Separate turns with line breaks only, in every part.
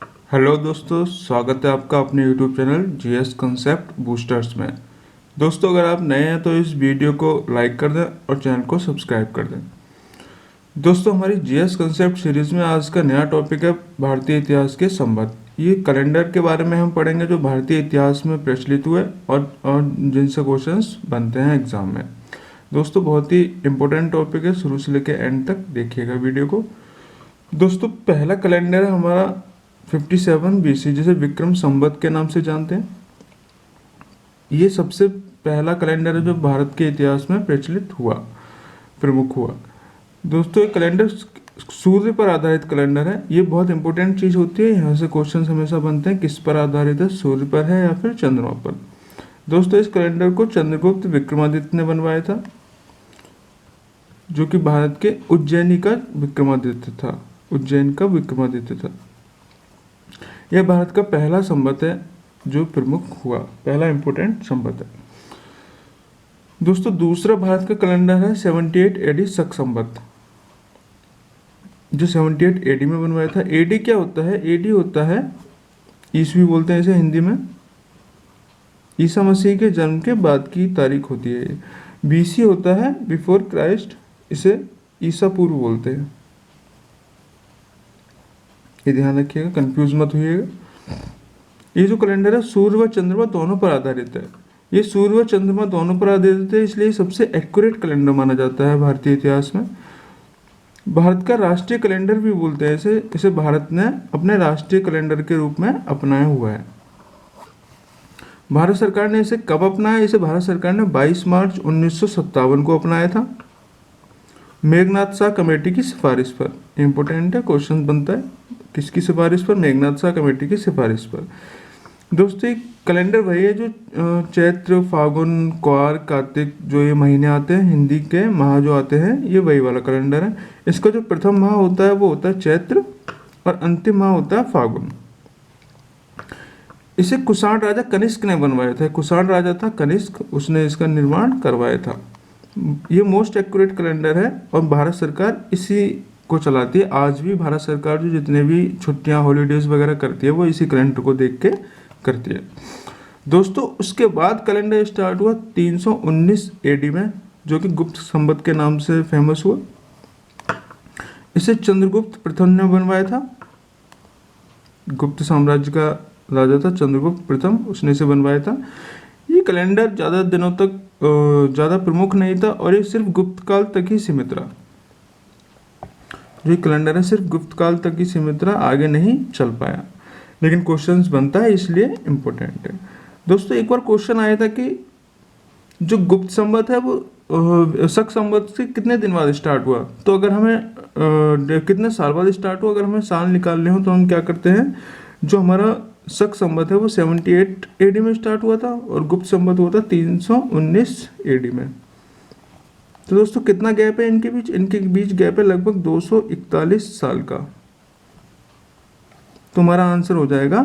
Hello दोस्तों, स्वागत है आपका अपने YouTube channel GS concept boosters में। दोस्तों, अगर आप नए हैं तो इस वीडियो को लाइक कर दें और चैनल को सब्सक्राइब कर दें। दोस्तों, हमारी जीएस कंसेप्ट सीरीज में आज का नया टॉपिक है भारतीय इतिहास के संबंध। ये कैलेंडर के बारे में हम पढ़ेंगे जो भारतीय इतिहास में प्रचलित हुए और जिनसे क्वेश्चंस बनते हैं एग्जाम में। दोस्तों, बहुत ही इंपॉर्टेंट टॉपिक है, शुरू से लेकर एंड तक देखिएगा वीडियो को। दोस्तों, पहला कैलेंडर है हमारा 57 बीसी, जिसे विक्रम संवत के नाम से जानते हैं। ये सबसे पहला कैलेंडर है जो भारत के इतिहास में प्रचलित हुआ, प्रमुख हुआ। दोस्तों, ये कैलेंडर सूर्य पर आधारित कैलेंडर है। ये बहुत इंपॉर्टेंट चीज़ होती है, यहाँ से क्वेश्चन हमेशा बनते हैं। किस पर आधारित है, सूर्य पर है या फिर चंद्रमा पर। दोस्तों, इस कैलेंडर को चंद्रगुप्त विक्रमादित्य ने बनवाया था, जो कि भारत के उज्जैनी का विक्रमादित्य था। उज्जैन का विक्रमादित्य था। यह भारत का पहला संवत है जो प्रमुख हुआ, पहला इंपोर्टेंट संवत है। दोस्तों, दूसरा भारत का कैलेंडर है 78 एडी शक संवत, जो 78 एडी में बनवाया था। एडी क्या होता है? एडी होता है, ईस्वी बोलते हैं इसे हिंदी में, ईसा मसीह के जन्म के बाद की तारीख होती है। बीसी होता है बिफोर क्राइस्ट, इसे ईसा पूर्व बोलते हैं। ये ध्यान रखिएगा, कंफ्यूज मत होइएगा। ये जो कैलेंडर है सूर्य व चंद्रमा दोनों पर आधारित है। ये सूर्य व चंद्रमा दोनों पर आधारित है, इसलिए सबसे एक्यूरेट कैलेंडर माना जाता है भारतीय इतिहास में। भारत का राष्ट्रीय कैलेंडर भी बोलते हैं इसे भारत ने अपने राष्ट्रीय कैलेंडर के रूप में अपनाया हुआ है। भारत सरकार ने इसे कब अपनाया? इसे भारत सरकार ने 22 मार्च 1957 को अपनाया था, मेघनाथ शाह कमेटी की सिफारिश पर। इंपोर्टेंट है, क्वेश्चन बनता है किसकी सिफारिश पर? मेघनाथ शाह कमेटी की सिफारिश पर। दोस्तों, एक कैलेंडर वही है जो चैत्र, फागुन, क्वार, कार्तिक, जो ये महीने आते हैं, हिंदी के माह जो आते हैं, ये वही वाला कैलेंडर है। इसका जो प्रथम माह होता है वो होता है चैत्र और अंतिम माह होता है फागुन। इसे कुषाण राजा कनिष्क ने बनवाया था। कुषाण राजा था कनिष्क, उसने इसका निर्माण करवाया था। ये मोस्ट एक्यूरेट कैलेंडर है और भारत सरकार इसी को चलाती है। आज भी भारत सरकार जो जितने भी छुट्टियां, हॉलीडेज वगैरह करती है वो इसी कैलेंडर को देख के करती है। दोस्तों, उसके बाद कैलेंडर स्टार्ट हुआ 319 एडी में, जो कि गुप्त संवत के नाम से फेमस हुआ। इसे चंद्रगुप्त प्रथम ने बनवाया था। गुप्त साम्राज्य का राजा था चंद्रगुप्त प्रथम, उसने इसे बनवाया था। ये कैलेंडर ज़्यादा दिनों तक ज़्यादा प्रमुख नहीं था और ये सिर्फ गुप्त काल तक ही सीमित रहा। जो कैलेंडर है सिर्फ गुप्त काल तक ही सीमित रहा, आगे नहीं चल पाया। लेकिन क्वेश्चंस बनता है इसलिए इम्पोर्टेंट है। दोस्तों, एक बार क्वेश्चन आया था कि जो गुप्त संवत है वो शक संवत से कितने दिन बाद स्टार्ट हुआ। तो अगर हमें कितने साल बाद स्टार्ट हुआ, अगर हमें साल निकालने हो तो हम क्या करते हैं, जो हमारा शक संवत है वो 78 एडी में स्टार्ट हुआ था और गुप्त संवत हुआ था 319 एडी में। तो दोस्तों, कितना गैप है इनके बीच? इनके बीच गैप है लगभग 241 साल का। तुम्हारा आंसर हो जाएगा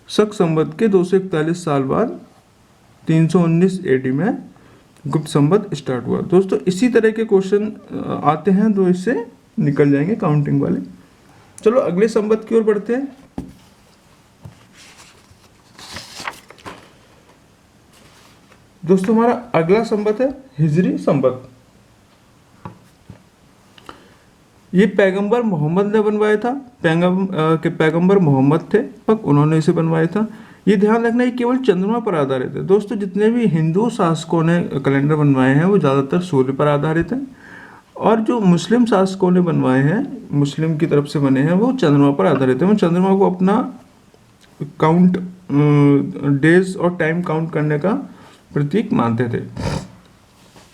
शक संवत के 241 साल बाद 319 एडी में गुप्त संवत स्टार्ट हुआ। दोस्तों, इसी तरह के क्वेश्चन आते हैं तो इससे निकल जाएंगे काउंटिंग वाले। चलो अगले संवत की ओर बढ़ते हैं। दोस्तों, हमारा अगला संवत है हिजरी संवत। ये पैगंबर मोहम्मद ने बनवाया था। पैगंबर मोहम्मद थे, पक उन्होंने इसे बनवाया था। ये ध्यान रखना, ये केवल चंद्रमा पर आधारित है। दोस्तों, जितने भी हिंदू शासकों ने कैलेंडर बनवाए हैं वो ज़्यादातर सूर्य पर आधारित हैं, और जो मुस्लिम शासकों ने बनवाए हैं, मुस्लिम की तरफ से बने हैं, वो चंद्रमा पर आधारित है। वो चंद्रमा को अपना काउंट, डेज और टाइम काउंट करने का प्रतीक मानते थे।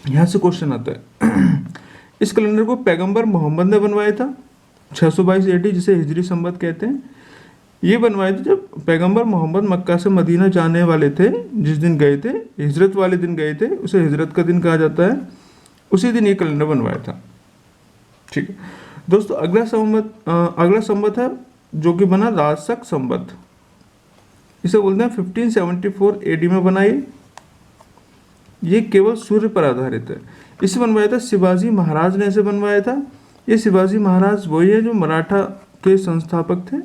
यहाँ से क्वेश्चन आता है इस कैलेंडर को पैगंबर मोहम्मद ने बनवाया था 622 एडी, जिसे हिजरी संवत कहते हैं। ये बनवाए थे जब पैगंबर मोहम्मद मक्का से मदीना जाने वाले थे। जिस दिन गए थे, हिजरत वाले दिन गए थे, उसे हिजरत का दिन कहा जाता है। उसी दिन ये कैलेंडर बनवाया था। ठीक है दोस्तों, अगला संवत है जो कि बना राजशक संवत। इसे बोलते हैं 1574 एडी में बनाई। ये केवल सूर्य पर आधारित है। इसे बनवाया था शिवाजी महाराज ने इसे बनवाया था। ये शिवाजी महाराज वही है जो मराठा के संस्थापक थे,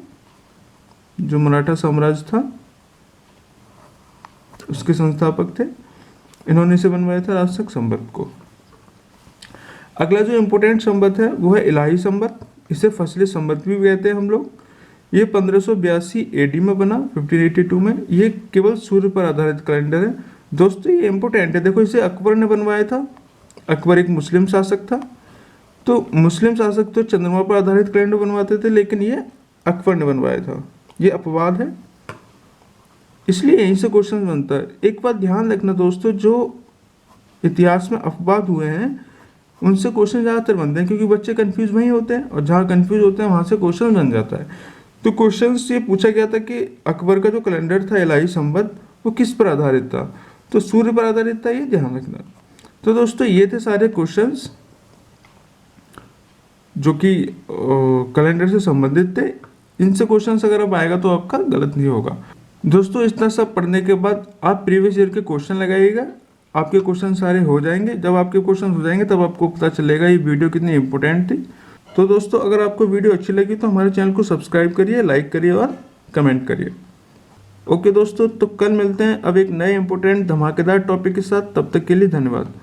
जो मराठा साम्राज्य था उसके संस्थापक थे। इन्होंने इसे बनवाया था राजसक संवत को। अगला जो इम्पोर्टेंट संवत है वो है इलाही संवत, इसे फसली संवत भी कहते हैं हम लोग। ये 1582 एडी में बना, 1582 में। ये केवल सूर्य पर आधारित कैलेंडर है दोस्तों, ये इम्पोर्टेंट है। देखो इसे अकबर ने बनवाया था। अकबर एक मुस्लिम शासक था, तो मुस्लिम शासक तो चंद्रमा पर आधारित कैलेंडर बनवाते थे, लेकिन ये अकबर ने बनवाया था। ये अपवाद है, इसलिए यहीं से क्वेश्चन बनता है। एक बात ध्यान रखना दोस्तों, जो इतिहास में अपवाद हुए हैं उनसे क्वेश्चन ज़्यादातर बनते हैं, क्योंकि बच्चे कंफ्यूज वहीं होते हैं, और जहाँ कंफ्यूज होते हैं वहाँ से क्वेश्चन बन जाता है। तो क्वेश्चन ये पूछा गया था कि अकबर का जो कैलेंडर था इलाही संवत वो किस पर आधारित था, तो सूर्य पर आधारित था, ये ध्यान रखना। तो दोस्तों ये थे सारे क्वेश्चंस जो कि कैलेंडर से संबंधित थे। इनसे क्वेश्चंस अगर अब आएगा तो आपका गलत नहीं होगा। दोस्तों इतना सब पढ़ने के बाद आप प्रीवियस ईयर के क्वेश्चन लगाइएगा, आपके क्वेश्चन सारे हो जाएंगे। जब आपके क्वेश्चन हो जाएंगे तब आपको पता चलेगा ये वीडियो कितनी इंपॉर्टेंट थी। तो दोस्तों अगर आपको वीडियो अच्छी लगी तो हमारे चैनल को सब्सक्राइब करिए, लाइक करिए और कमेंट करिए। ओके दोस्तों, तो कल मिलते हैं अब एक नए इंपॉर्टेंट धमाकेदार टॉपिक के साथ। तब तक के लिए धन्यवाद।